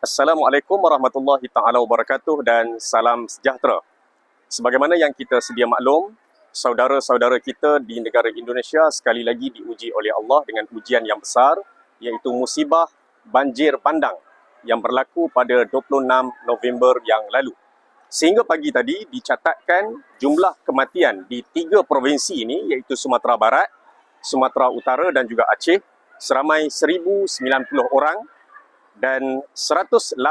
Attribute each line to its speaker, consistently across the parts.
Speaker 1: Assalamualaikum warahmatullahi taala wabarakatuh dan salam sejahtera. Sebagaimana yang kita sedia maklum, saudara-saudara kita di negara Indonesia sekali lagi diuji oleh Allah dengan ujian yang besar, iaitu musibah banjir bandang yang berlaku pada 26 November yang lalu. Sehingga pagi tadi dicatatkan jumlah kematian di 3 provinsi ini, iaitu Sumatera Barat, Sumatera Utara dan juga Aceh, seramai 1,090 orang dan 186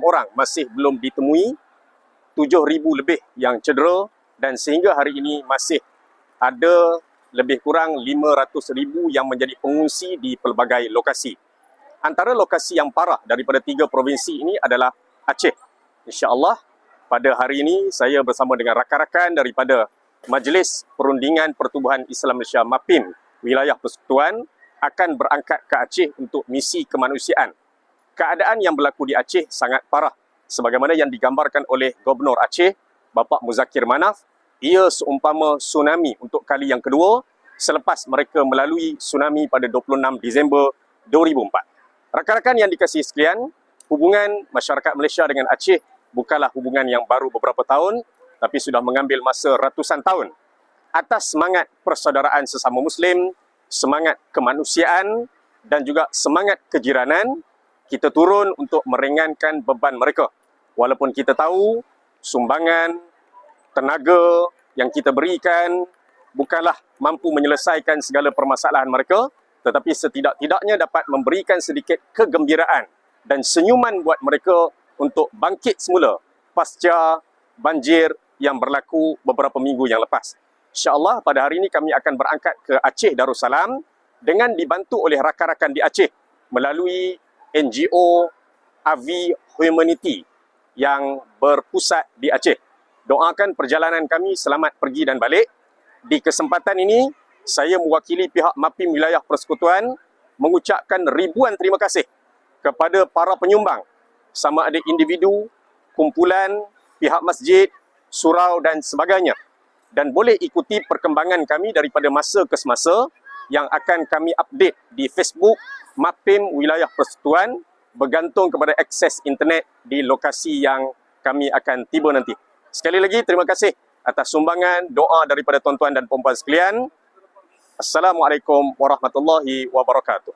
Speaker 1: orang masih belum ditemui, 7,000 lebih yang cedera dan sehingga hari ini masih ada lebih kurang 500,000 yang menjadi pengungsi di pelbagai lokasi. Antara lokasi yang parah daripada 3 provinsi ini adalah Aceh. InsyaAllah pada hari ini saya bersama dengan rakan-rakan daripada Majlis Perundingan Pertubuhan Islam Malaysia MAPIM Wilayah Persekutuan akan berangkat ke Aceh untuk misi kemanusiaan. Keadaan yang berlaku di Aceh sangat parah. Sebagaimana yang digambarkan oleh Gubernur Aceh, Bapak Muzakir Manaf, ia seumpama tsunami untuk kali yang kedua selepas mereka melalui tsunami pada 26 Disember 2004. Rakan-rakan yang dikasihi sekalian, hubungan masyarakat Malaysia dengan Aceh bukanlah hubungan yang baru beberapa tahun, tapi sudah mengambil masa ratusan tahun. Atas semangat persaudaraan sesama Muslim, semangat kemanusiaan dan juga semangat kejiranan, kita turun untuk meringankan beban mereka. Walaupun kita tahu sumbangan, tenaga yang kita berikan bukanlah mampu menyelesaikan segala permasalahan mereka, tetapi setidak-tidaknya dapat memberikan sedikit kegembiraan dan senyuman buat mereka untuk bangkit semula pasca banjir yang berlaku beberapa minggu yang lepas. InsyaAllah pada hari ini kami akan berangkat ke Aceh Darussalam dengan dibantu oleh rakan-rakan di Aceh melalui NGO Avi Humanity yang berpusat di Aceh. Doakan perjalanan kami selamat pergi dan balik. Di kesempatan ini, saya mewakili pihak MAPIM Wilayah Persekutuan mengucapkan ribuan terima kasih kepada para penyumbang, sama ada individu, kumpulan, pihak masjid, surau dan sebagainya. Dan boleh ikuti perkembangan kami daripada masa ke semasa yang akan kami update di Facebook MAPIM Wilayah Persekutuan bergantung kepada akses internet di lokasi yang kami akan tiba nanti. Sekali lagi terima kasih atas sumbangan doa daripada tuan-tuan dan puan-puan sekalian. Assalamualaikum warahmatullahi wabarakatuh.